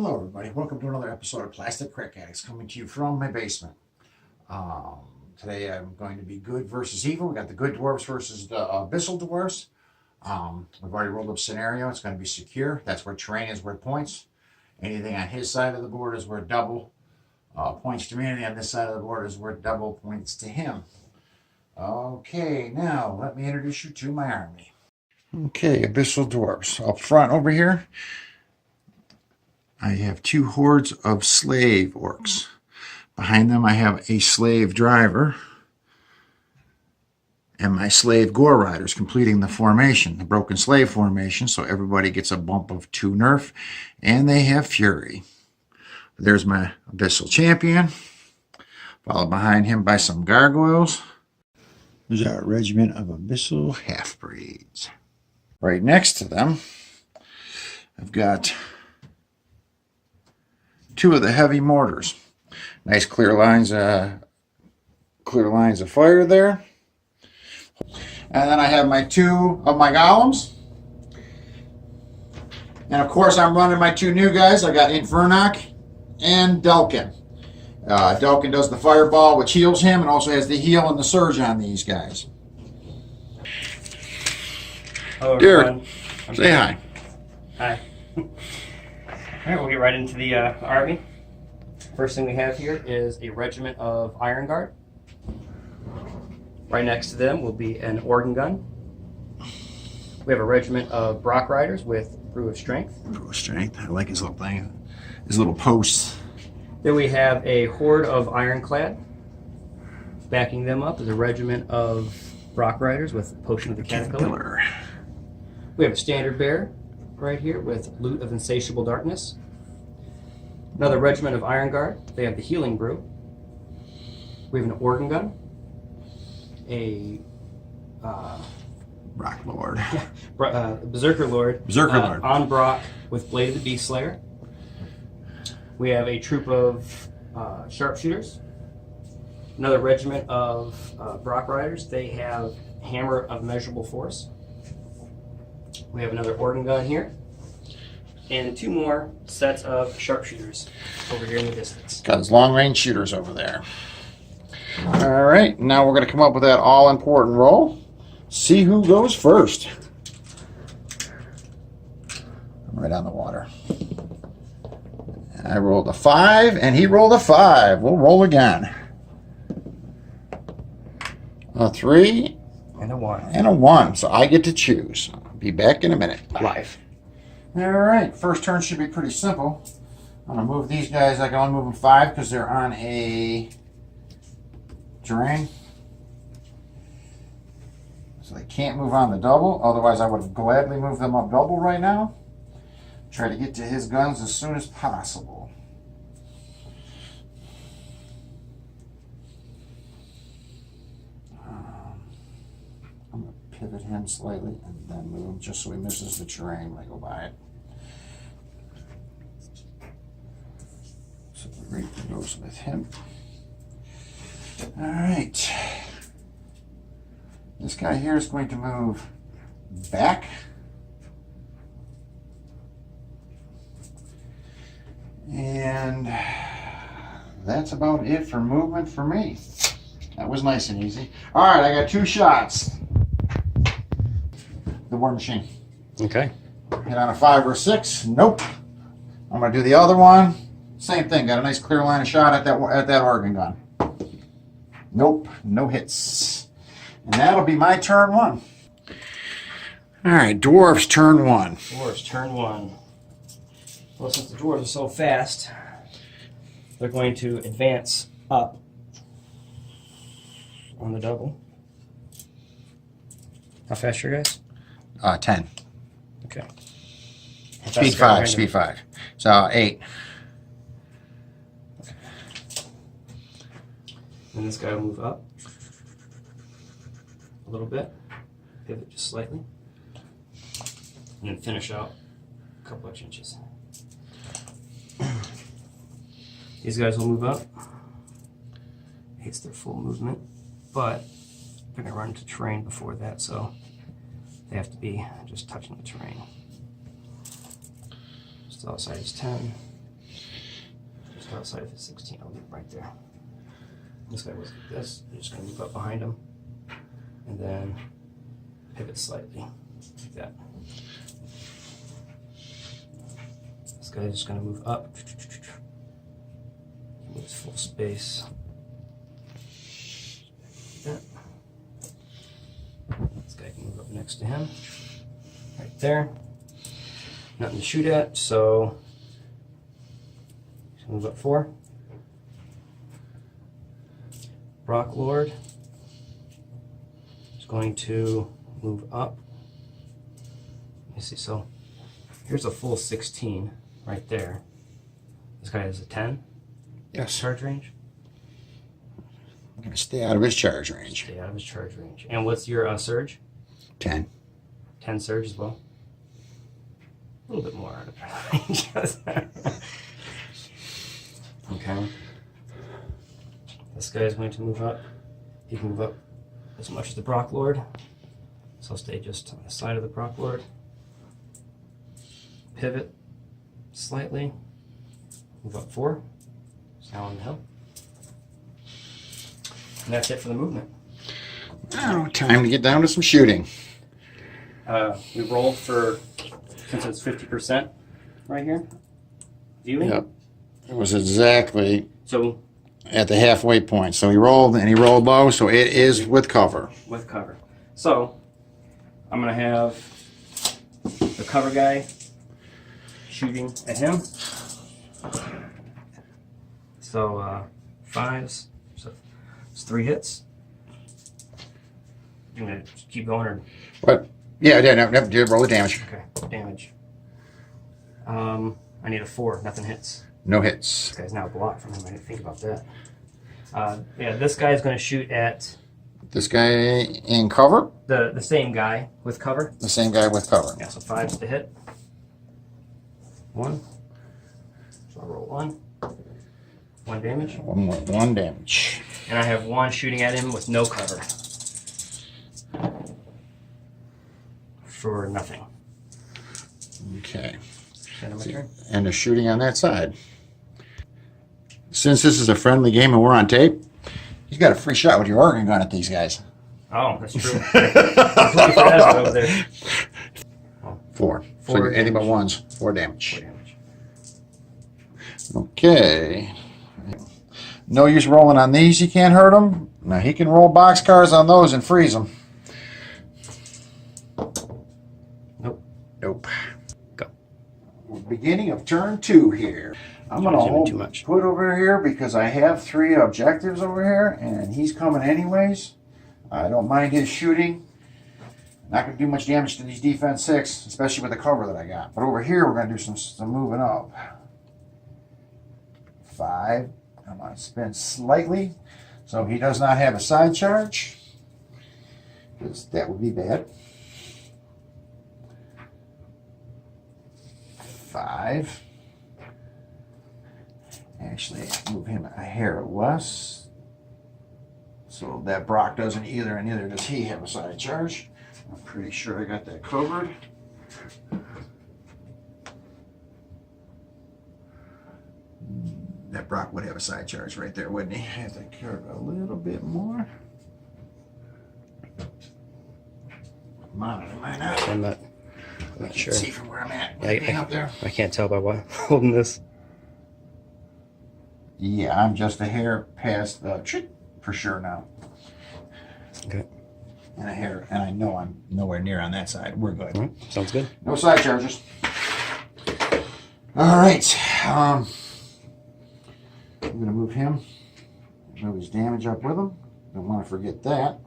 Hello everybody, welcome to another episode of Plastic Crack Addicts, coming to you from my basement. Today I'm going to be good versus evil. We got the good dwarfs versus the abyssal dwarfs. We've already rolled up scenario. It's going to be secure. That's where terrain is worth points. Anything on his side of the board is worth double points to me. Anything on this side of the board is worth double points to him. Okay, now let me introduce you to my army. Okay, abyssal dwarfs. Up front over here, I have two hordes of slave orcs. Behind them I have a slave driver and my slave gore riders completing the formation, the broken slave formation, so everybody gets a bump of 2 nerf, and they have fury. There's my abyssal champion, followed behind him by some gargoyles. There's our regiment of abyssal half-breeds. Right next to them, I've got 2 of the heavy mortars. Nice clear lines of fire there. And then I have my 2 of my golems. And of course I'm running my 2 new guys. I got Infernok and Delkin. Delkin does the fireball, which heals him, and also has the heal and the surge on these guys. Hello, Derek, say hi. Hi. Alright, we'll get right into the army. First thing we have here is a regiment of Iron Guard. Right next to them will be an organ gun. We have a regiment of Brock Riders with Brew of Strength. Brew of Strength. I like his little thing. His little posts. Then we have a horde of Ironclad. Backing them up is a regiment of Brock Riders with Potion of the Caterpillar. We have a Standard Bearer right here with Loot of Insatiable Darkness. Another regiment of Iron Guard. They have the Healing Brew. We have an Organ Gun. A Brock Lord. Berserker Lord. Berserker Lord. On Brock with Blade of the Beast Slayer. We have a troop of sharpshooters. Another regiment of Brock Riders. They have Hammer of Measurable Force. We have another organ gun here. And 2 more sets of sharpshooters over here in the distance. Got his long range shooters over there. All right, now we're going to come up with that all important roll. See who goes first. I'm right on the water. I rolled a 5 and he rolled a 5. We'll roll again. A 3 And a 1. and a 1. So I get to choose. I'll be back in a minute. Live. All right, first turn should be pretty simple. I'm going to move these guys. I can only move them 5 because they're on a terrain. So they can't move on the double. Otherwise, I would have gladly moved them up double right now. Try to get to his guns as soon as possible. I'm going to pivot him slightly and then move him just so he misses the terrain when I go by it. So the rate goes with him. All right. This guy here is going to move back. And that's about it for movement for me. That was nice and easy. All right, I got 2 shots. The war machine. Okay. Hit on a 5 or a 6. Nope. I'm going to do the other one. Same thing. Got a nice clear line of shot at that organ gun. Nope. No hits. And that'll be my turn 1. All right, dwarves turn 1. Dwarves turn 1. Well, since the dwarves are so fast, they're going to advance up on the double. How fast are you guys? 10. Okay. Speed 5. Speed 5. So 8. And this guy will move up a little bit, pivot just slightly, and then finish out a couple of inches. These guys will move up. Hits their full movement, but they're going to run into terrain before that, so they have to be just touching the terrain. Still outside is 10. just outside of his 16. I'll leave right there. This guy was like this. You're just going to move up behind him. And then pivot slightly, like that. This guy's just going to move up. Moves full space. Like that. This guy can move up next to him. Right there. Nothing to shoot at, so move up 4. Brock Lord is going to move up. Let me see, so here's a full 16 right there. This guy has a 10. Yes. Charge range. I'm going to stay out of his charge range. Stay out of his charge range. And what's your surge? 10. 10 surge as well. A little bit more out of range. Okay. This guy is going to move up. He can move up as much as the Brock Lord. So I'll stay just on the side of the Brock Lord. Pivot slightly. Move up 4. It's now on the hill. And that's it for the movement. Oh, time to get down to some shooting. We roll for, since it's 50% right here, viewing. Yep. It was exactly So at the halfway point. So he rolled and he rolled low, so it is with cover. with cover. So I'm gonna have the cover guy shooting at him. So 5s, so it's 3 hits. You gonna just keep going or? What? Yeah, no, roll the damage. Okay, damage. I need a 4, nothing hits. No hits. This guy's now blocked from him, I didn't think about that. Yeah, this guy is gonna shoot at This guy in cover. the same guy with cover. The same guy with cover. Yeah, so 5's to hit. 1. So I'll roll 1. 1 damage. One damage. And I have 1 shooting at him with no cover. For nothing. Okay. End of my turn. And they're shooting on that side. Since this is a friendly game and we're on tape, he's got a free shot with your organ gun at these guys. Oh, that's true. Completely forgot about over there. 4. 4 So anything but damage. ones. 4 damage. 4 damage. Okay. No use rolling on these. You can't hurt him. Now he can roll boxcars on those and freeze them. Nope. Nope. Go. Beginning of turn 2 here. I'm going Zoom in to too much. put over here because I have 3 objectives over here and he's coming anyways. I don't mind his shooting. Not going to do much damage to these defense 6, especially with the cover that I got. But over here we're going to do some moving up. 5. I'm going to spin slightly so he does not have a side charge, because that would be bad. 5. Actually, move him a hair less so that Brock doesn't either, and neither does he have a side charge. I'm pretty sure I got that covered. That Brock would have a side charge right there, wouldn't he? I have to curve a little bit more. Monitor mine out. I'm not sure. See from where I'm at. Yeah, Up there. I can't tell by what holding this. Yeah, I'm just a hair past the trick for sure now. Okay. And a hair, and I know I'm nowhere near on that side. We're good. All right. Sounds good. No side charges. All right. I'm gonna move him. Move his damage up with him. Don't want to forget that.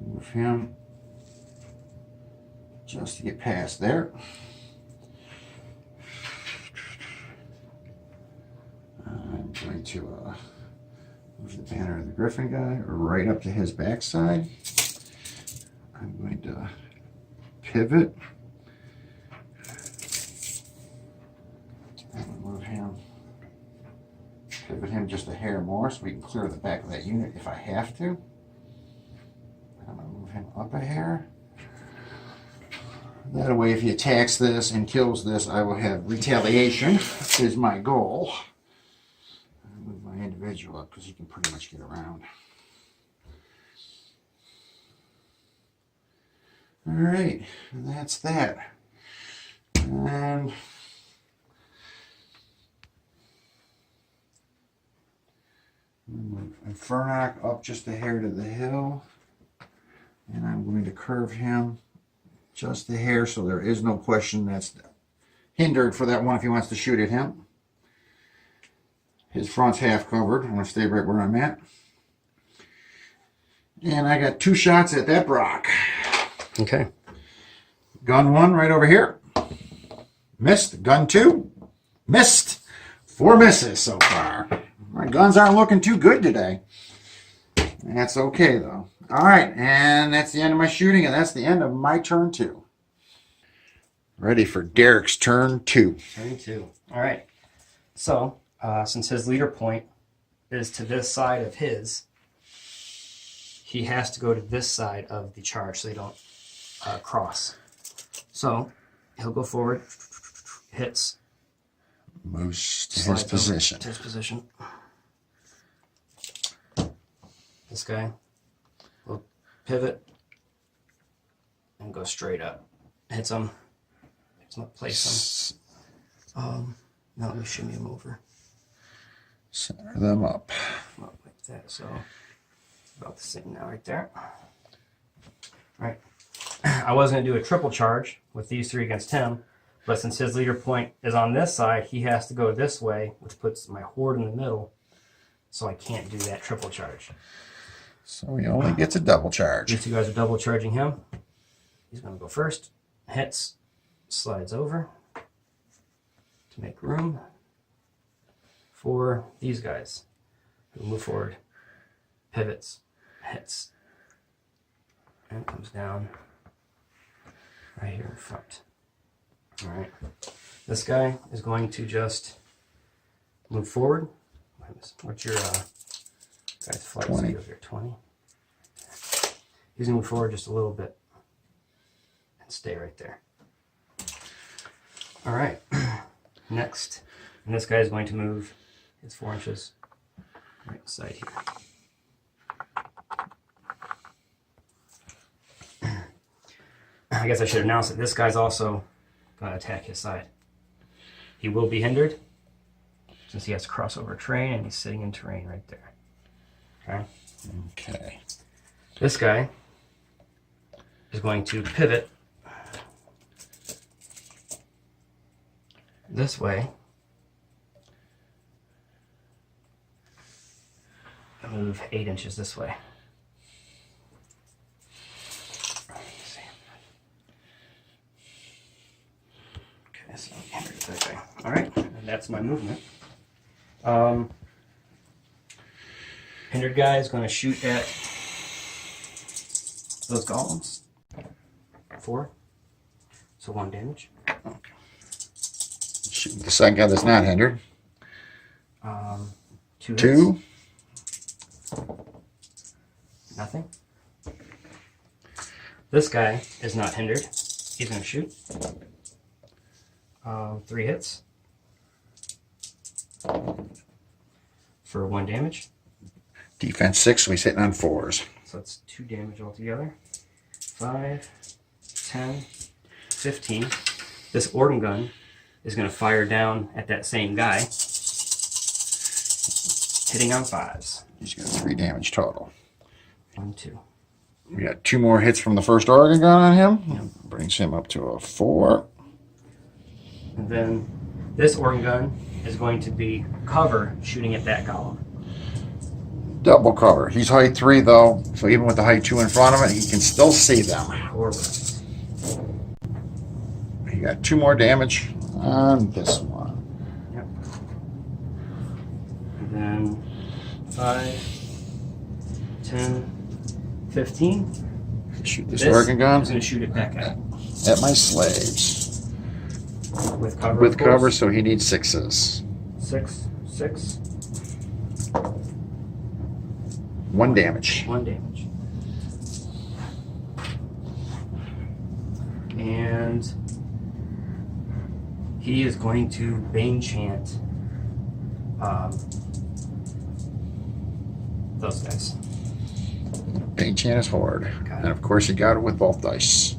Move him just to get past there. I'm going to move the banner of the Griffin guy right up to his backside. I'm going to pivot. I'm going to move him, pivot him just a hair more so we can clear the back of that unit if I have to. I'm going to move him up a hair. That way, if he attacks this and kills this, I will have retaliation, is my goal. I'll move my individual up because he can pretty much get around. All right, and that's that. And move Infernoc up just a hair to the hill. And I'm going to curve him just a hair so there is no question that's hindered for that one if he wants to shoot at him. His front's half covered. I'm going to stay right where I'm at. And I got 2 shots at that Brock. Okay. Gun 1 right over here. Missed. Gun 2. Missed. 4 misses so far. My guns aren't looking too good today. That's okay though. All right, and that's the end of my shooting, and that's the end of my turn 2. Ready for Derek's turn 2. Turn 2. All right. So, since his leader point is to this side of his, he has to go to this side of the charge so they don't cross. So, he'll go forward, hits. Moves to his position. To his position. This guy will pivot and go straight up. Hits him. Place him. Now let me shimmy him over. Center them up. Like that. So about the same now right there. All right. I was going to do a triple charge with these 3 against him, but since his leader point is on this side, he has to go this way, which puts my horde in the middle. So I can't do that triple charge. So he only gets a double charge. These 2 guys are double charging him. He's going to go first. Hits. Slides over to make room for these guys who move forward. Pivots. Hits. And comes down right here in front. All right. This guy is going to just move forward. What's your guy's flight 20. speed over here? 20. He's going to move forward just a little bit and stay right there. All right. Next, and this guy is going to move. It's 4 inches right side here. I guess I should announce that this guy's also going to attack his side. He will be hindered since he has to cross over terrain, and he's sitting in terrain right there. Okay. Okay. This guy is going to pivot this way and move 8 inches this way. Okay, so hindered that guy. All right, and that's my movement. Hindered guy is going to shoot at those golems. 4, so 1 damage. Okay. Shoot the second guy that's not hindered. 2 hits. 2. Nothing. This guy is not hindered. He's going to shoot. 3 hits. For 1 damage. Defense 6, so he's hitting on 4s. So that's 2 damage altogether. 5, 10, 15. This organ gun is going to fire down at that same guy, hitting on 5s. He's got 3 damage total. 1, 2. We got 2 more hits from the first Oregon gun on him. Yep. Brings him up to a 4. And then this organ gun is going to be cover shooting at that golem. Double cover. He's height 3 though, so even with the height 2 in front of it, he can still see them. Correct. He got 2 more damage on this one. Yep. And then 5, 10, 15. Shoot this Oregon gun. Is going to shoot it back at my slaves. with cover. With cover, so he needs 6s. 6, 6. 1 damage. 1 damage. And he is going to Bane Chant those guys. Bane Chant is horde. Got it. And of course you got it with both dice.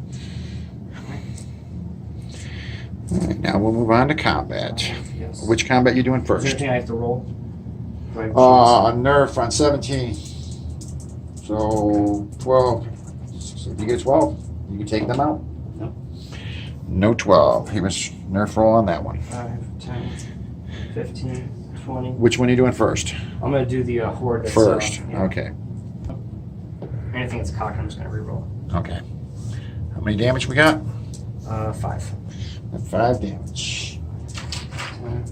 Alright, now we'll move on to combat. Yes. Which combat you doing Is there first? anything I have to roll? Do I have to choose? Nerf on 17. So 12. So if you get 12, you can take them out. No. No 12. He was nerf roll on that one. 5, 10, 15, 20. Which one are you doing first? I'm going to do the horde. That's, First. yeah. Okay. Anything that's cocked, I'm just going to reroll. Okay. How many damage we got? 5. 5 damage. 10,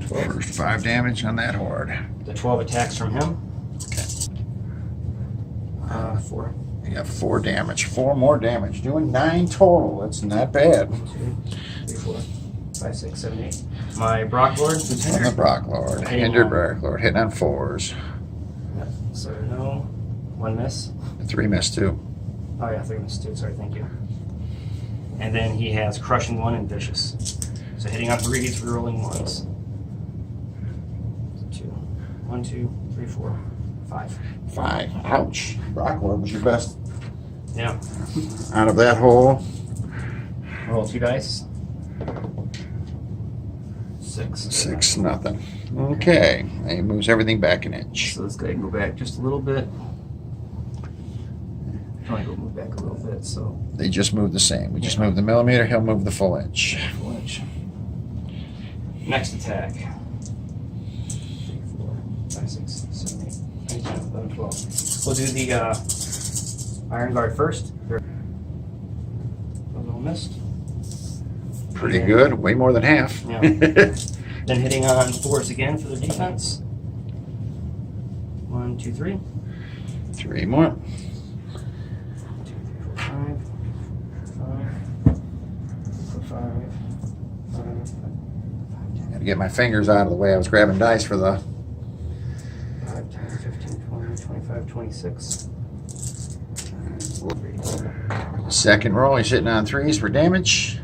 12. First 5 damage on that horde. The 12 attacks from him. Okay. 4. You got 4 damage. 4 more damage. Doing 9 total. That's not bad. 1, 2, 3, 4, 5, 6, 7, 8. My Brock Lord. On the Brock Lord. Hindered Brock Lord. Hitting on 4s. Yep. So no. 1 miss. 3 missed too. Oh yeah, 3 missed too. Sorry, thank you. And then he has Crushing 1 and Vicious. So hitting on 3, he's rerolling 1s. 2. 1, 2, 3, 4, 5. 5. Ouch. Brock Lord was your best Yeah. out of that hole. Roll 2 dice. 6. 6 nothing. Okay. He moves everything back an inch. So let's go ahead and go back just a little bit. Probably go move back a little bit, so They just move the same. We just move the millimeter. He'll move the full inch. full inch. Next attack. 3, 4, 5, 6, 7, 8, 9, 10, 11, 12. We'll do the Iron Guard first. A little missed. Pretty good. Way more than half. Yeah. Then hitting on 4s again for the defense. 1, 2, 3. 3 more. 2, 3, 4, 5. 5. 5. 5. Gotta get my fingers out of the way. I was grabbing dice for the 5, 10, 15, 20, 25, 26. second roll. He's hitting on 3s for damage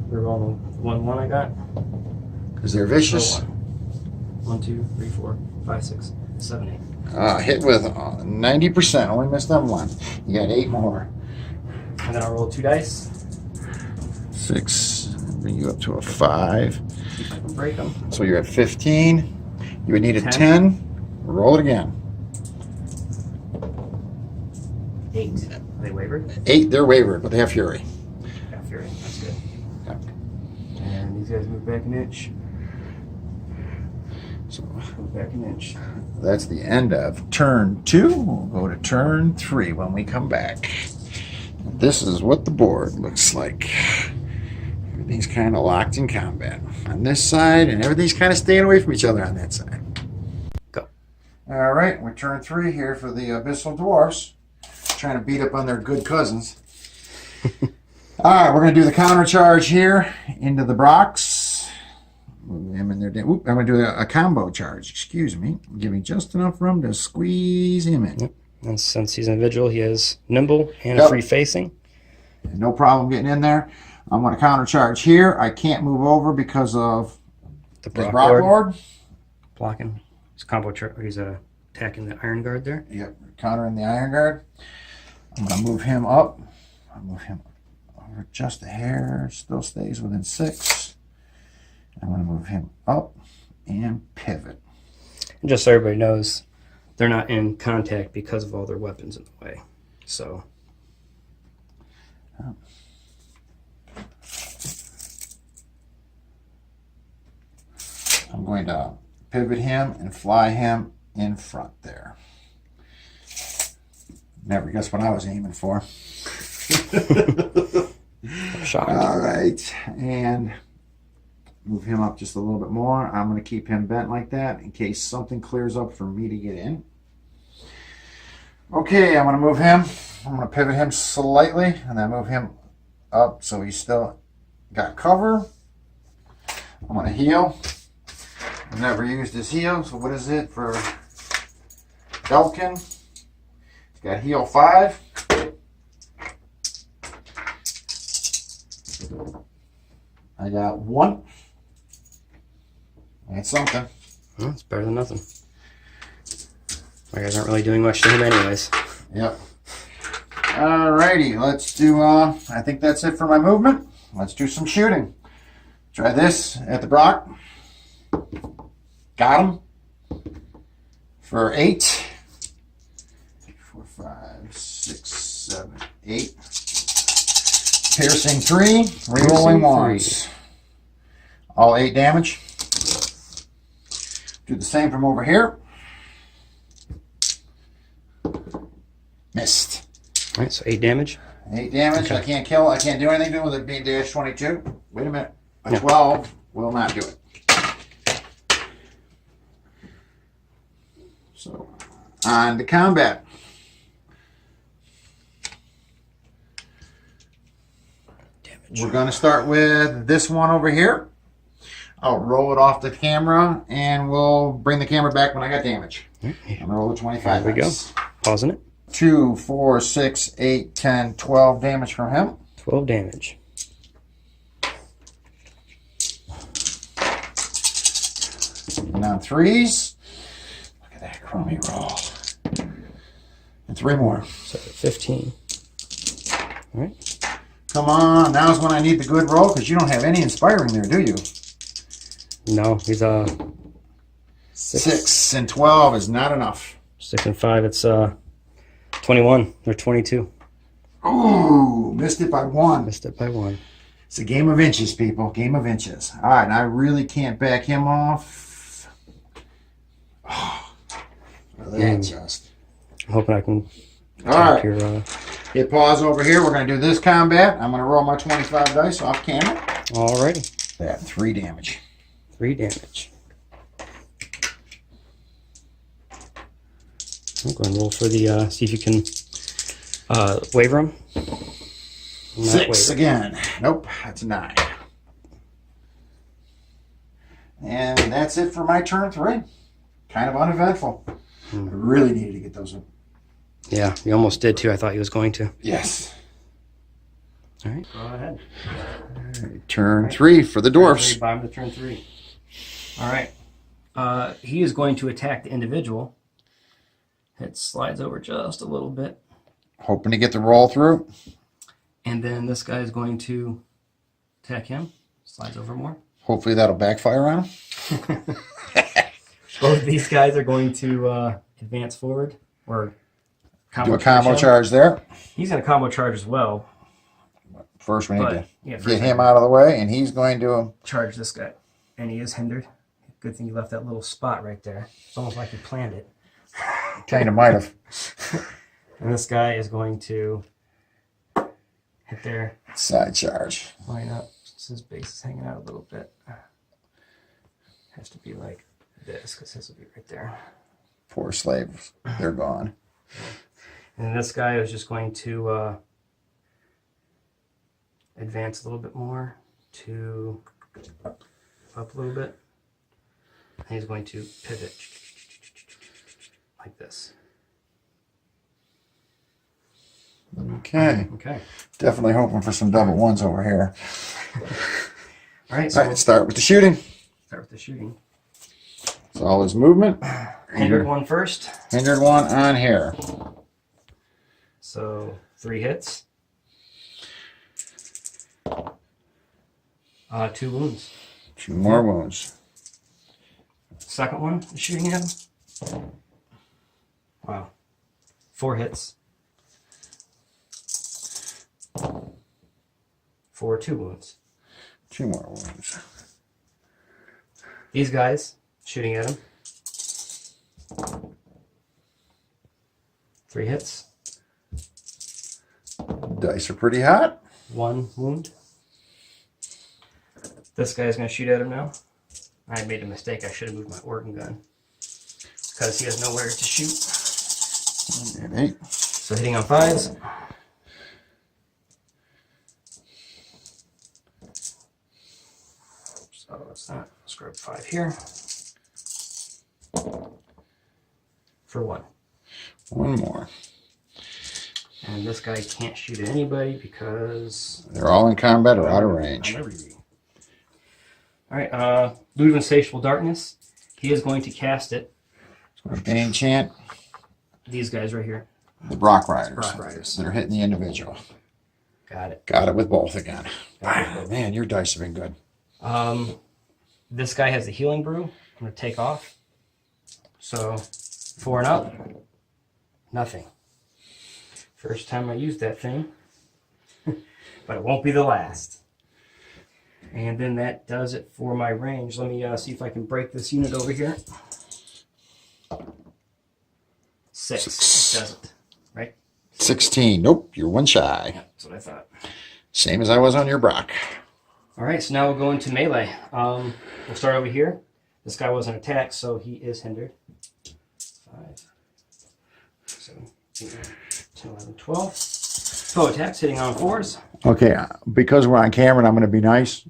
Reroll the 1, 1 I got. because they're vicious. 1, 2, 3, 4, 5, 6, 7, 8. Hit with 90%. Only missed on 1. You got 8 more. And then I'll roll 2 dice. 6. Bring you up to a 5. See if I can break them. So you're at 15. You would need a 10. 10. Roll it again. 8. Are they wavered? 8. They're wavered, but they have fury. Yeah, Fury. That's good. Okay. And these guys move back an inch. So Move back an inch. that's the end of turn 2. We'll go to turn 3 when we come back. This is what the board looks like. Everything's kind of locked in combat on this side, and everything's kind of staying away from each other on that side. Go. All right, we're turn 3 here for the Abyssal Dwarfs. Trying to beat up on their good cousins. All right, we're going to do the counter charge here into the Brocks. Move him in there. Oop, I'm going to do a combo charge. Excuse me. Give me just enough room to squeeze him in. Yep. And since he's an individual, he is nimble and Yep. free facing. No problem getting in there. I'm going to counter charge here. I can't move over because of The the Brock Brock Lord Lord. blocking. He's combo. He's attacking the Iron Guard there. Yep, countering the Iron Guard. I'm going to move him up. I'll move him over just a hair. Still stays within 6. I'm going to move him up and pivot. And just so everybody knows, they're not in contact because of all their weapons in the way. So. I'm going to pivot him and fly him in front there. Never guess what I was aiming for. Shocked. All right, and move him up just a little bit more. I'm going to keep him bent like that in case something clears up for me to get in. Okay, I'm going to move him. I'm going to pivot him slightly and then move him up so he's still got cover. I'm going to heal. I've never used his heal, so what is it for Elkin? He's got heal 5. I got 1. That's something. Well, it's better than nothing. My guys aren't really doing much to him anyways. Yep. Alrighty, let's do, I think that's it for my movement. Let's do some shooting. Try this at the Brock. Got him. For 8. 4, 5, 6, 7, 8. Piercing 3. Rerolling 1s. All 8 damage. Do the same from over here. Missed. All right, so 8 damage. 8 damage. Okay. I can't kill. I can't do anything with it being dash 22. Wait a minute. A 12 will not do it. So, on to combat. Damage. We're going to start with this one over here. I'll roll it off the camera, and we'll bring the camera back when I got damage. I'm going to roll the 25. There we go. Pausing it. 2, 4, 6, 8, 10, 12 damage from him. 12 damage. And on 3s. Look at that crummy roll. And 3 more. So 15. All right. Come on. Now's when I need the good roll, because you don't have any inspiring there, do you? No, he's 6 and 12 is not enough. 6 and 5, it's 21 or 22. Ooh, missed it by 1. Missed it by 1. It's a game of inches, people. Game of inches. All right, and I really can't back him off. Oh, that just. I'm hoping I can. All right. Your, hit pause over here. We're going to do this combat. I'm going to roll my 25 dice off camera. Alrighty. That 3 damage. 3 damage. I'm going to roll for the, see if you can waver him. 6 again. Nope, that's a 9. And that's it for my turn 3. Kind of uneventful. I really needed to get those in. Yeah, you almost did too. I thought he was going to. Yes. All right, go ahead. All right, turn 3 for the dwarfs. Bottom to turn 3. All right. He is going to attack the individual. It slides over just a little bit. Hoping to get the roll through. And then this guy is going to attack him. Slides over more. Hopefully that'll backfire on him. Both these guys are going to advance forward or do a combo charge there. He's going to combo charge as well. First we need to get him out of the way, and he's going to charge this guy. And he is hindered. Good thing you left that little spot right there. It's almost like you planned it. Kind of might have. And this guy is going to hit their side charge. Line up. Since his base is hanging out a little bit. Has to be like this, because his will be right there. Poor slaves. They're gone. And this guy is just going to advance a little bit more to up a little bit. And he's going to pivot like this. Okay. Okay. Definitely hoping for some double 1s over here. All right. So let's start with the shooting. Start with the shooting. So all his movement. Hindered 1 first. Hindered 1 on here. So 3 hits. 2 wounds. 2 more wounds. Second one, shooting at him. Wow. 4 hits. For 2 wounds. 2 more wounds. These guys, shooting at him. 3 hits. Dice are pretty hot. 1 wound. This guy's going to shoot at him now. I made a mistake. I should have moved my organ gun. Because he has nowhere to shoot. And 8. So hitting on 5s. So that's that. Let's grab 5 here. For 1. 1 more. And this guy can't shoot at anybody because they're all in combat or out of range. All right, Loot of Insatiable Darkness. He is going to cast it. Bane chant. These guys right here. The Brock Riders. Brock Riders. That are hitting the individual. Got it. Got it with both again. Man, your dice have been good. This guy has the Healing Brew. I'm going to take off. So, 4 and up. Nothing. First time I used that thing. But it won't be the last. And then that does it for my range. Let me see if I can break this unit over here. 6. It doesn't. Right? 16. Nope, you're one shy. Yeah, that's what I thought. Same as I was on your Brock. All right, so now we'll go into melee. We'll start over here. This guy wasn't attacked, so he is hindered. 5, 7, 8, 9, 10, 11, 12. 12 attacks, hitting on 4s. Okay, because we're on camera and I'm going to be nice,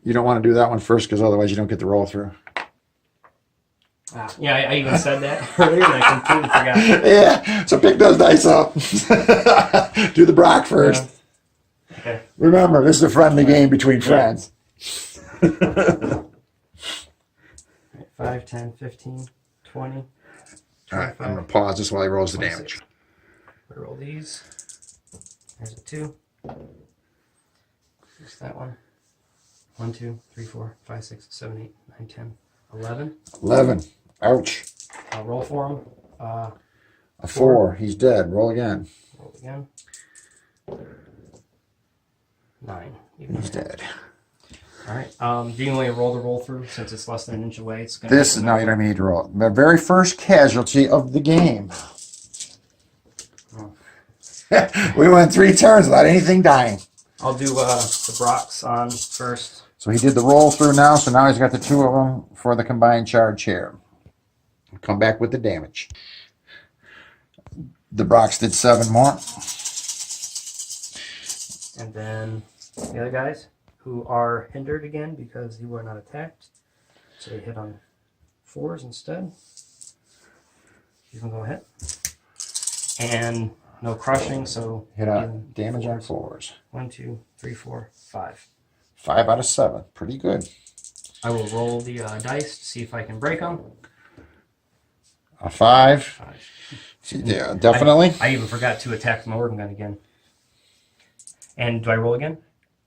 you don't want to do that one first because otherwise you don't get the roll through. Yeah, I even said that earlier and I completely forgot. Yeah, so pick those dice up. Do the Brock first. Yeah. Okay. Remember, this is a friendly game between friends. 5, 10, 15, 20. All right, I'm going to pause this while he rolls the 26. damage. We roll these. There's a 2. There's that one. 1, 2, 3, 4, 5, 6, 7, 8, 9, 10, 11. 11. Ouch. I'll roll for him. A 4. He's dead. Roll again. Roll again. 9. He's dead. All right. Do you want me to roll the roll through since it's less than an inch away? It's gonna This is now you don't need to roll. The very first casualty of the game. Oh. We went 3 turns without anything dying. I'll do the Brocks on first. So he did the roll through now, so now he's got the 2 of them for the combined charge here. Come back with the damage. The Brocks did 7 more. And then the other guys who are hindered again because they were not attacked. So they hit on 4s instead. You can go ahead. And no crushing, so Hit on damage on 4s. 1, 2, 3, 4, 5. 5 out of 7. Pretty good. I will roll the dice to see if I can break them. A 5. 5. Yeah, definitely. I even forgot to attack the organ gun again. And do I roll again?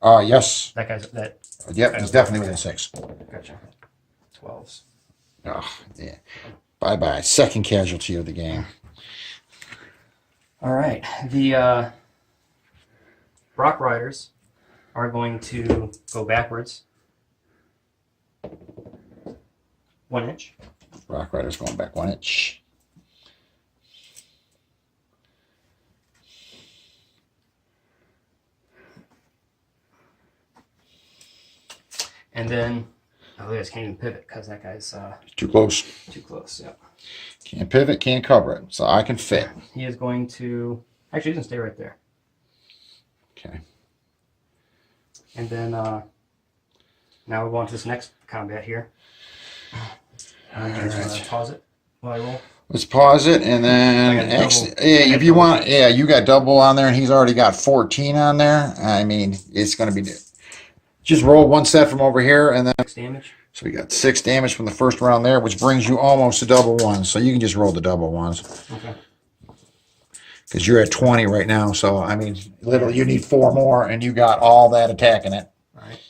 Yes. That guy's that. Yep, he's definitely within 6. Gotcha. 12s. Oh, yeah. Bye-bye. Second casualty of the game. All right. The Brock Riders are going to go backwards 1 inch. Rock Rider's going back 1 inch. And then, oh, you guys can't even pivot because that guy's Too close. too close. Yep. Can't pivot, can't cover it. So I can fit. He is going to, actually, he's going to stay right there. Okay. And then, now we'll go on to this next combat here. All right. Pause it while I roll. Let's pause it and then if you want, you got double on there and he's already got 14 on there. I mean, it's going to be just roll 1 set from over here and then 6 damage. so we got 6 damage from the first round there, which brings you almost to double ones. So you can just roll the double ones. Okay. Because you're at 20 right now. So I mean, literally, you need 4 more, and you got all that attacking it. All right.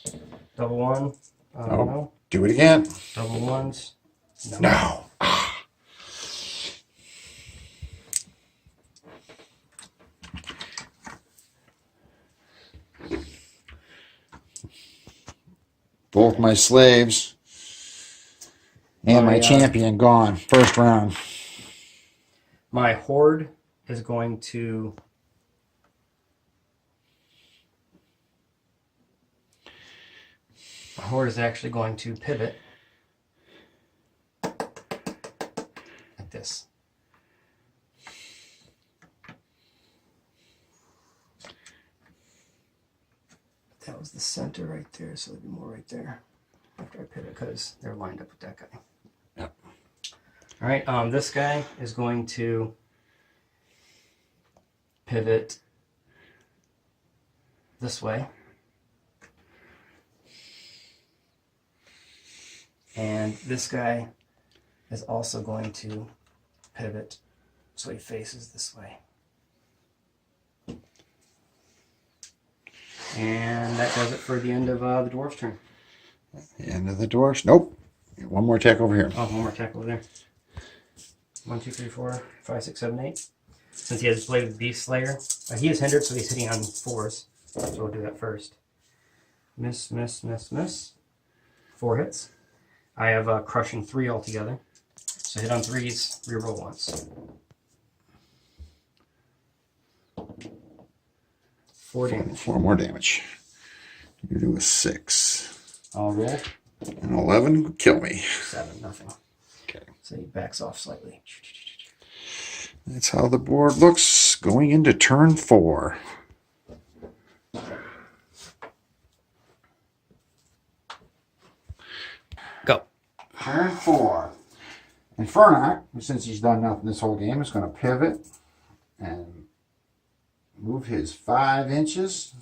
Double 1. No. Do it again. Double 1s. No. Both my slaves and my champion gone. First round. My horde is going to actually going to pivot like this. That was the center right there, so there'll be more right there after I pivot because they're lined up with that guy. Yep. All right, this guy is going to pivot this way. And this guy is also going to pivot so he faces this way. And that does it for the end of the dwarf's turn. The end of the dwarfs. Nope. One more attack over here. Oh, one more attack over there. 1, 2, 3, 4, 5, 6, 7, 8. Since he has Blade of the Beast Slayer, he is hindered, so he's hitting on 4s. So we'll do that first. Miss, miss, miss, miss. 4 hits. I have crushing 3 altogether. So hit on 3s, reroll once. 4 damage. 4 more damage. You do a 6. I'll roll. An 11 would kill me. 7, nothing. Okay. So he backs off slightly. That's how the board looks going into turn 4. Go. Turn 4. And Furnock, since he's done nothing this whole game, is going to pivot and move his 5 inches.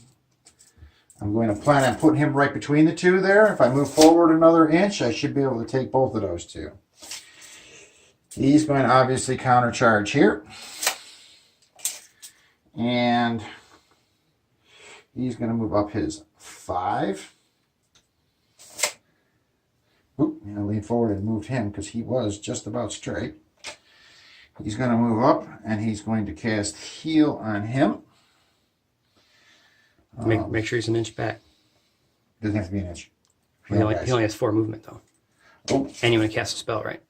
I'm going to plan on putting him right between the two there. If I move forward another inch, I should be able to take both of those two. He's going to obviously countercharge here. And he's going to move up his 5. Oop, I leaned forward and moved him because he was just about straight. He's going to move up and he's going to cast Heal on him. Make sure he's an inch back. Doesn't have to be an inch. He only has 4 movement, though. Oh. And you want to cast a spell, right?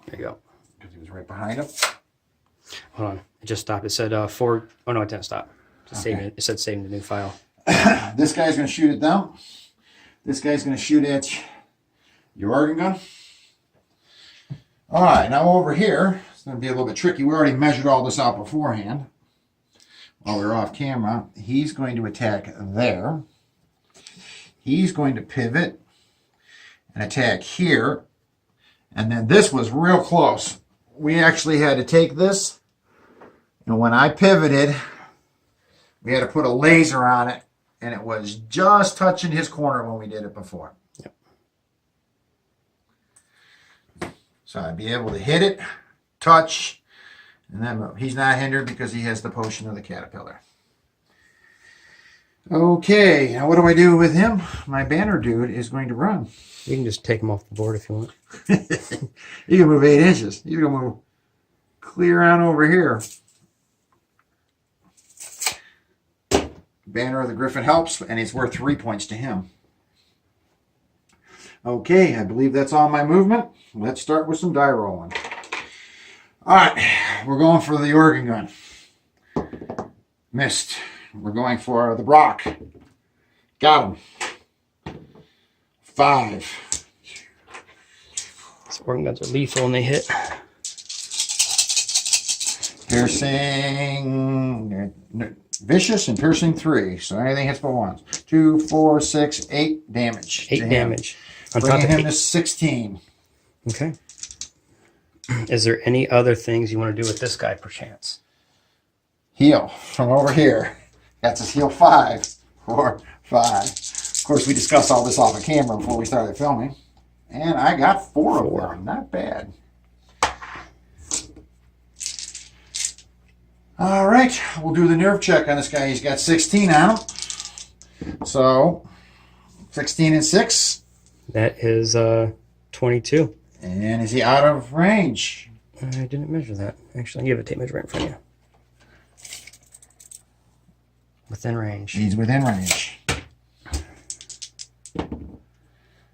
There you go. Because he was right behind him. Hold on. It just stopped. It said 4. Oh, no, it didn't stop. It said saving the new file. This guy's going to shoot it down. This guy's going to shoot at your organ gun. All right, now over here, it's going to be a little bit tricky. We already measured all this out beforehand while we were off camera. He's going to attack there. He's going to pivot and attack here. And then this was real close. We actually had to take this, and when I pivoted, we had to put a laser on it, and it was just touching his corner when we did it before. Yep. So I'd be able to hit it, touch, and then move. He's not hindered because he has the potion of the caterpillar. Okay, now what do I do with him? My banner dude is going to run. You can just take him off the board if you want. You can move 8 inches. You can move clear on over here. Banner of the Griffin helps, and it's worth 3 points to him. Okay, I believe that's all my movement. Let's start with some die rolling. All right, we're going for the organ gun. Missed. We're going for the Brock. Got him. 5. These organ guns are lethal when they hit. Piercing, vicious and piercing 3. So anything hits but once. 2, 4, 6, 8 damage. 8 damage. On top Bringing of him 8. to 16. Okay. Is there any other things you want to do with this guy, perchance? Heal from over here. That's his heal 5. 4, 5. Of course, we discussed all this off of camera before we started filming. And I got 4 of them. Not bad. All right, we'll do the nerve check on this guy. He's got 16 on him. So, 16 and 6. That is 22. And is he out of range? I didn't measure that. Actually, you have a tape measure right in front of you. Within range. He's within range.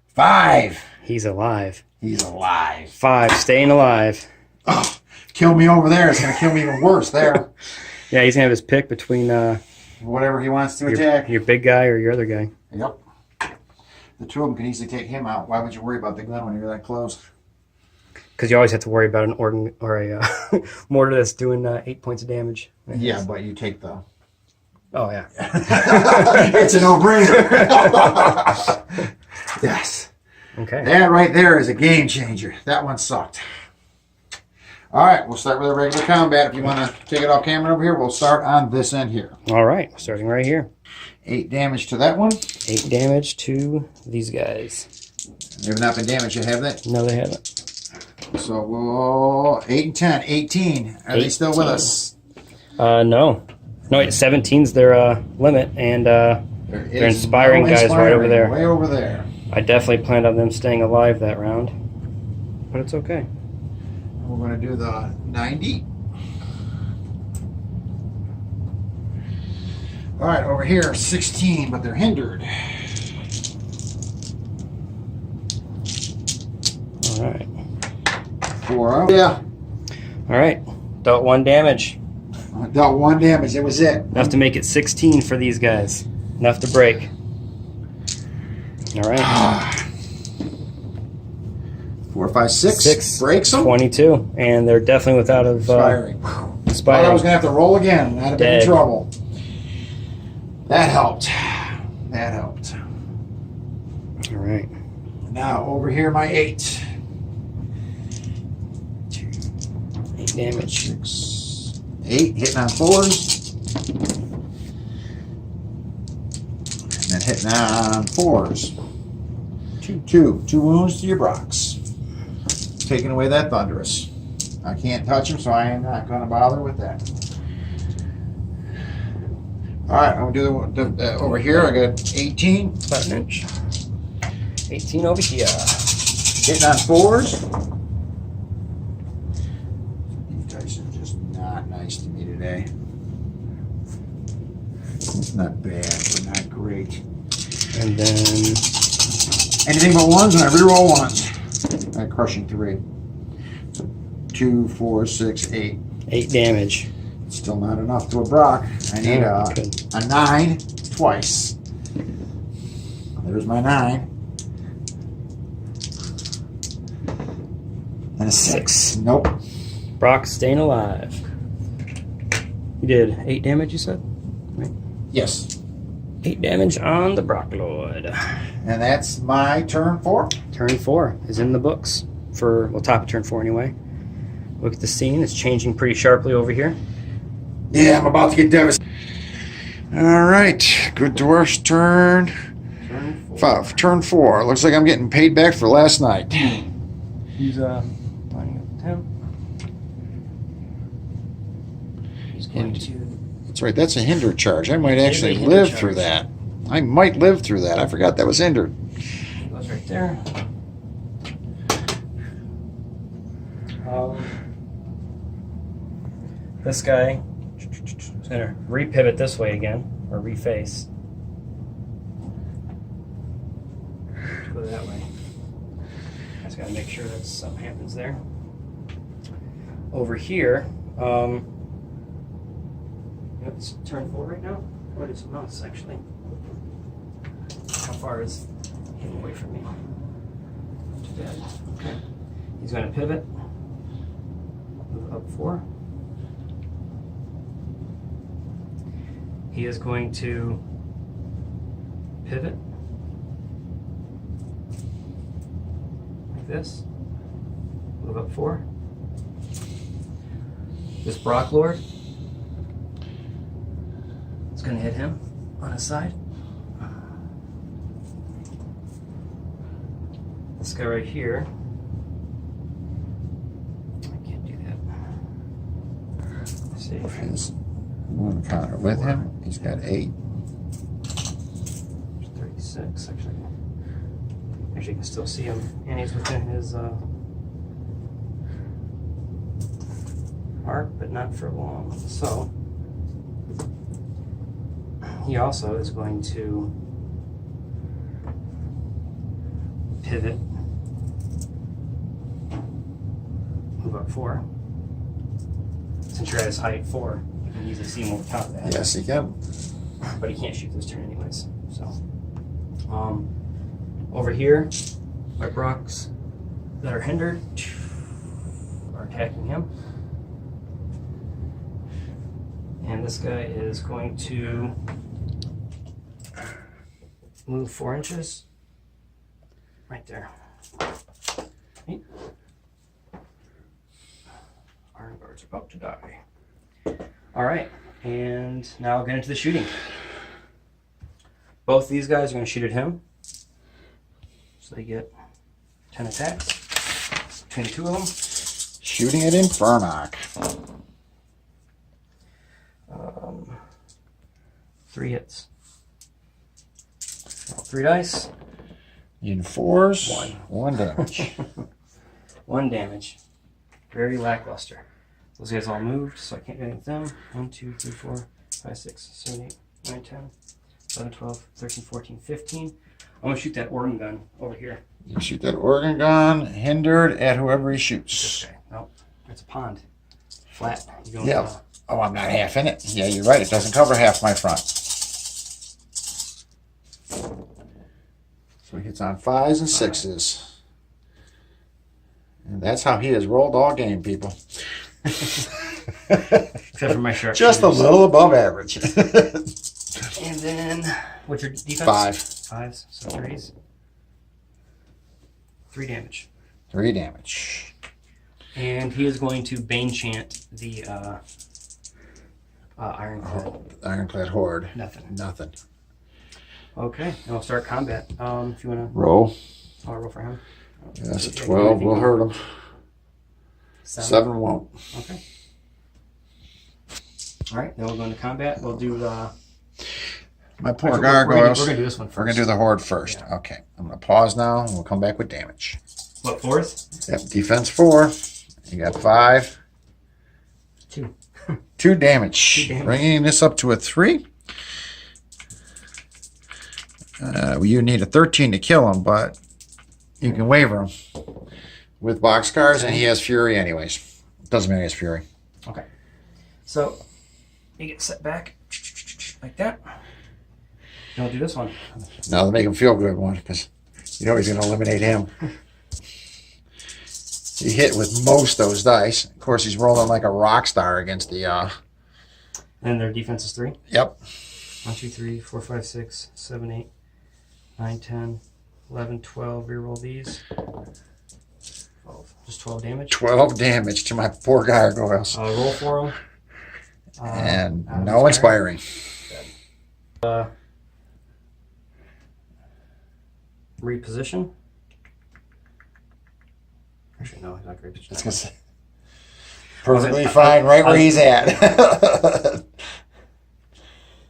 5. He's alive. He's alive. 5, staying alive. Oh, kill me over there. It's going to kill me even worse there. Yeah, he's going to have his pick between Whatever he wants to attack. your big guy or your other guy. Yep. The two of them can easily take him out. Why would you worry about the gun when you're that close? Because you always have to worry about an organ or a mortar that's doing 8 points of damage. Yeah, but you take the... Oh, yeah. It's a no-brainer. Yes. Okay. That right there is a game changer. That one sucked. All right, we'll start with a regular combat. If you want to take it off camera over here, we'll start on this end here. All right, starting right here. 8 damage to that one. 8 damage to these guys. They have not been damaged yet, have they? No, they haven't. So we'll 8 and 10, 18. Are they still with us? No. No, wait, 17's their limit, and they're inspiring guys right over there. Way over there. I definitely planned on them staying alive that round, but it's okay. We're going to do the 90. All right, over here, 16, but they're hindered. All right. 4 out. Yeah. All right. Dealt 1 damage. Dealt 1 damage. That was it. Enough to make it 16 for these guys. Enough to break. All right. 4, 5, 6. Breaks them. 22, and they're definitely without of Expiring. expiring. I was going to have to roll again. I'd have been in Dead. trouble. That helped. That helped. All right. Now over here, my 8. 8 damage. 6, 8, hitting on 4s. And then hitting on 4s. 2 wounds to your Brox. Taking away that Thunderous. I can't touch him, so I am not going to bother with that. All right, I'm going to do the over here. I got 18. About an inch. 18 over here. Hitting on 4s. These dice are just not nice to me today. It's not bad, but not great. And then Anything but 1s, and I reroll 1s. I got crushing 3. So 2, 4, 6, 8. 8 damage. Still not enough to a Brock. I need a 9 twice. There's my 9. And a 6. Nope. Brock staying alive. You did 8 damage, you said? Right. Yes. 8 damage on the Brock Lord. And that's my turn 4. Turn 4 is in the books for, well, top of turn 4 anyway. Look at the scene. It's changing pretty sharply over here. Yeah, I'm about to get devastated. All right. Good Dwarf's turn. Turn 4. 5. Turn 4. Looks like I'm getting paid back for last night. He's lining up with him. He's going to. That's right. That's a hinder charge. I might It is a actually hinder live charge. through that. I might live through that. I forgot that was hindered. Goes right there. This guy is going to repivot this way again, or reface. Go that way. I just got to make sure that something happens there. Over here, it's turn 4 right now. What is mouse actually? How far is him away from me? Not too bad. Okay. He's going to pivot. Move up 4. He is going to pivot like this. Move up 4. This Brock Lord is going to hit him on his side. This guy right here. I can't do that. Let's see. His one counter with him. He's got 8. 36 actually. Actually, you can still see him, and he's within his mark, but not for long. So he also is going to pivot, move up 4. Since you're at his height 4, you can easily see him over top of that. Yes, he can. But he can't shoot this turn anyways. So, over here, my Brocks that are hindered are attacking him. And this guy is going to move 4 inches. Right there. Right. Iron guards are about to die. All right, and now I'll get into the shooting. Both these guys are going to shoot at him. So they get 10 attacks between the two of them. Shooting at Infernoc. 3 hits. Roll 3 dice. In 4s. 1. 1 damage. 1 damage. Very lackluster. Those guys all moved, so I can't do anything with them. 1, 2, 3, 4, 5, 6, 7, 8, 9, 10, 11, 12, 13, 14, 15. I'm going to shoot that organ gun over here. You shoot that organ gun, hindered at whoever he shoots. Okay. Nope. It's a pond. Flat. You go Yeah. Oh, I'm not half in it. Yeah, you're right. It doesn't cover half my front. So he hits on 5s and 6s. And that's how he has rolled all game, people. Except for my sharp. Just a little above average. And then, what's your defense? 5. 5s, so 3s. 3 damage. 3 damage. And he is going to Bane Chant the Ironclad. Ironclad Horde. Nothing. Nothing. Okay, and we'll start combat. If you want to Roll. roll for him. That's a 12. We'll hurt him. 7 won't. Okay. All right, then we'll go into combat. We'll do the... My poor We're gargoyles. going to do this one first. We're going to do the Horde first. Yeah. Okay. I'm going to pause now, and we'll come back with damage. What, 4th? Yep, defense 4. You got 5. 2. 2 damage. 2 damage. Bringing this up to a 3. You need a 13 to kill him, but you can waver him with boxcars, and he has fury anyways. Doesn't matter, he has fury. Okay. So, you get set back like that. And we'll do this one. Now to make him feel good one, because you know he's going to eliminate him. He hit with most those dice. Of course, he's rolling like a rock star against the... And their defense is 3. Yep. 1, 2, 3, 4, 5, 6, 7, 8, 9, 10, 11, 12. Reroll these. 12. Just 12 damage. 12 damage to my poor gargoyles. Roll for them. And no inspiring. Reposition. Actually, no, he's not reposition. It's gonna say perfectly fine right where he's at.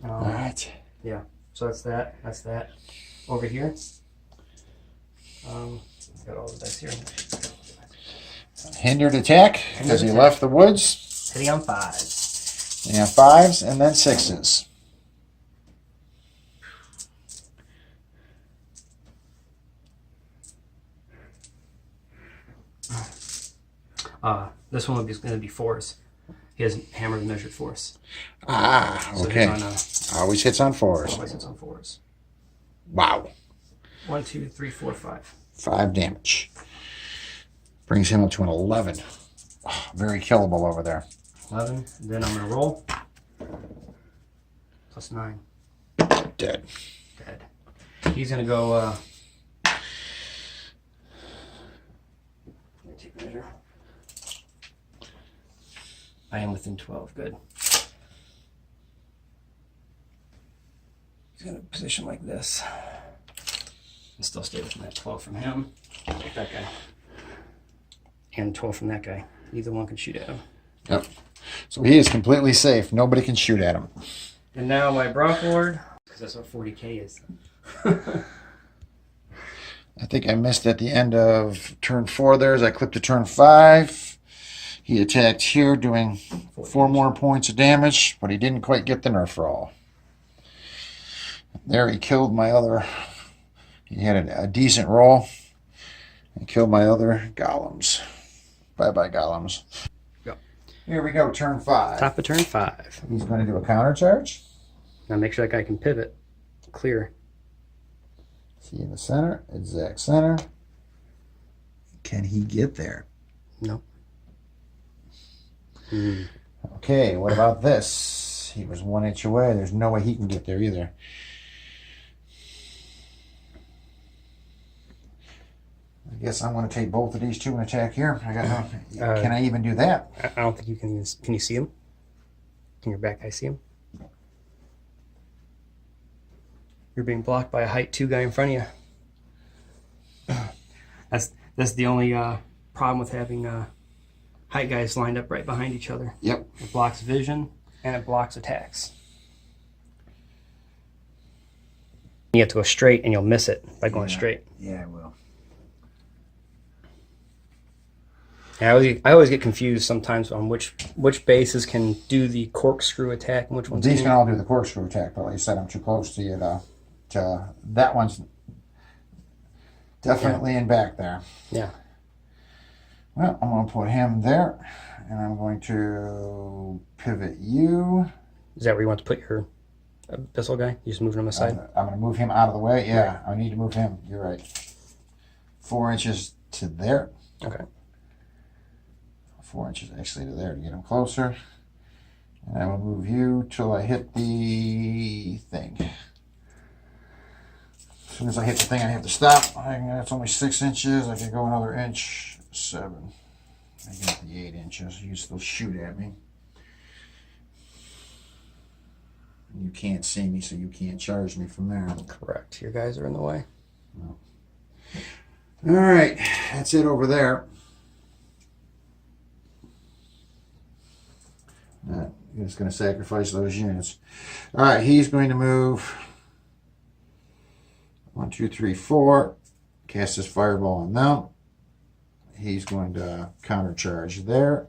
All right. Yeah, so that's that. That's that. Over here. Got all the dice here. Hindered attack because he left the woods. Hitting on 5s. And 5s and then 6s. This one would be going to be 4s. He has hammered measured force. Ah, So okay. he's on, Always hits on 4s. always hits on 4s. Wow. 1, 2, 3, 4, 5. 5 damage. Brings him up to an 11. Oh, very killable over there. 11. Then I'm going to roll. Plus 9. Dead. Dead. He's going to go... let me take a measure. I am within 12. Good. He's going to position like this. And still stay within that 12 from him. Like that guy. And 12 from that guy. Neither one can shoot at him. Yep. So he is completely safe. Nobody can shoot at him. And now my Bronc Lord, because that's what 40k is. I think I missed at the end of turn 4 there as I clipped to turn 5. He attacked here doing 4 more points of damage, but he didn't quite get the nerf roll. There he killed my other... He had a decent roll. And killed my other golems. Bye-bye, golems. Go. Here we go, turn 5. Top of turn 5. He's going to do a counter charge. Now make sure that guy can pivot. Clear. See in the center, exact center. Can he get there? No. Okay, what about this? He was 1 inch away. There's no way he can get there either. I guess I'm going to take both of these two and attack here. I got no. Can I even do that? I don't think you can. Can you see him? Can your back guy see him? You're being blocked by a height 2 guy in front of you. That's the only problem with having height guys lined up right behind each other. Yep. It blocks vision and it blocks attacks. You have to go straight and you'll miss it by going straight. Yeah, I will. I always get confused sometimes on which bases can do the corkscrew attack and which ones These can't. can all do the corkscrew attack, but like I said, I'm too close to you to that one's definitely in back there. Yeah. Well, I'm going to put him there, and I'm going to pivot you. Is that where you want to put your pistol guy? You just moving him aside? I'm going to move him out of the way. Yeah, I need to move him. You're right. 4 inches to there. Okay. 4 inches actually to there to get him closer. And I will move you till I hit the thing. As soon as I hit the thing, I have to stop. That's only 6 inches. I can go another inch. 7. I get the 8 inches. You still shoot at me. You can't see me, so you can't charge me from there. Correct. Your guys are in the way. No. All right, that's it over there. You're just going to sacrifice those units. All right, he's going to move 1, 2, 3, 4. Cast his fireball on them. He's going to countercharge there.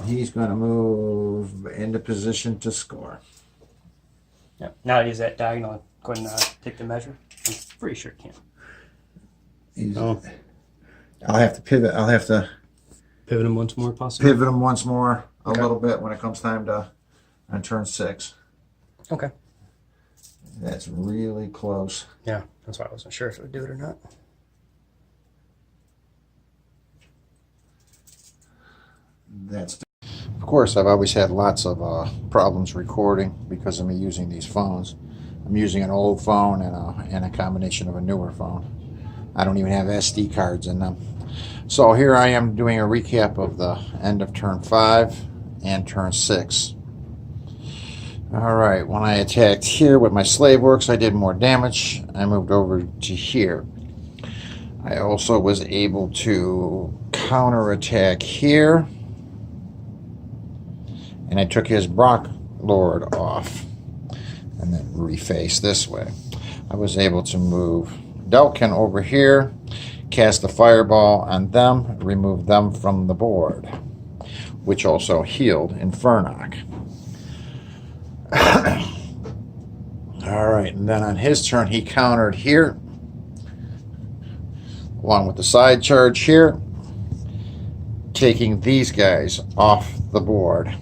He's going to move into position to score. Yeah. Now that he's at diagonal, go ahead and take the measure. I'm pretty sure it can. I'll have to pivot. I'll have to pivot him once more, possibly. Pivot him once more a little bit when it comes time to on turn 6. Okay. That's really close. Yeah, that's why I wasn't sure if it would do it or not. Of course, I've always had lots of problems recording because of me using these phones. I'm using an old phone and a combination of a newer phone. I don't even have SD cards in them. So here I am doing a recap of the end of turn 5 and turn 6. All right, when I attacked here with my slave works, I did more damage. I moved over to here. I also was able to counterattack here. And I took his Brock Lord off and then refaced this way. I was able to move Delkin over here, cast a fireball on them, remove them from the board, which also healed Infernoc. All right, and then on his turn, he countered here, along with the side charge here, taking these guys off the board.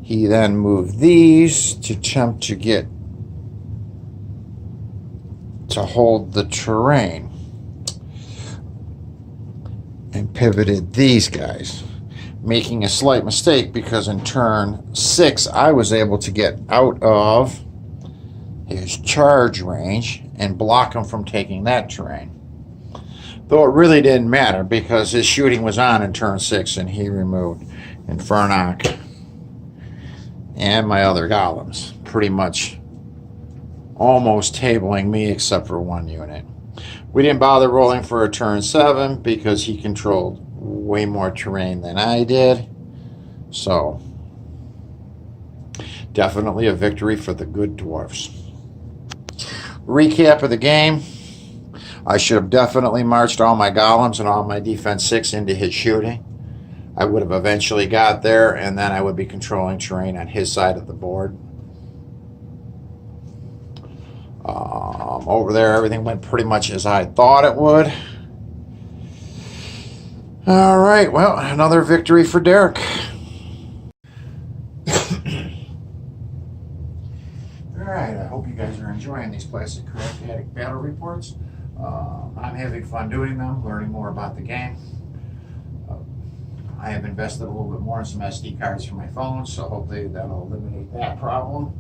He then moved these to attempt to get to hold the terrain and pivoted these guys, making a slight mistake because in turn 6 I was able to get out of his charge range and block him from taking that terrain. Though it really didn't matter because his shooting was on in turn 6 and he removed Infernoc and my other golems, pretty much almost tabling me except for 1 unit. We didn't bother rolling for a turn 7 because he controlled way more terrain than I did. So, definitely a victory for the good dwarfs. Recap of the game. I should have definitely marched all my golems and all my defense 6 into his shooting. I would have eventually got there, and then I would be controlling terrain on his side of the board. Over there, everything went pretty much as I thought it would. All right, well, another victory for Derek. All right, I hope you guys are enjoying these Plastic Crack Addict battle reports. I'm having fun doing them, learning more about the game. I have invested a little bit more in some SD cards for my phone, so hopefully that'll eliminate that problem.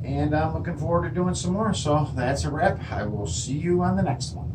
And I'm looking forward to doing some more. So that's a wrap. I will see you on the next one.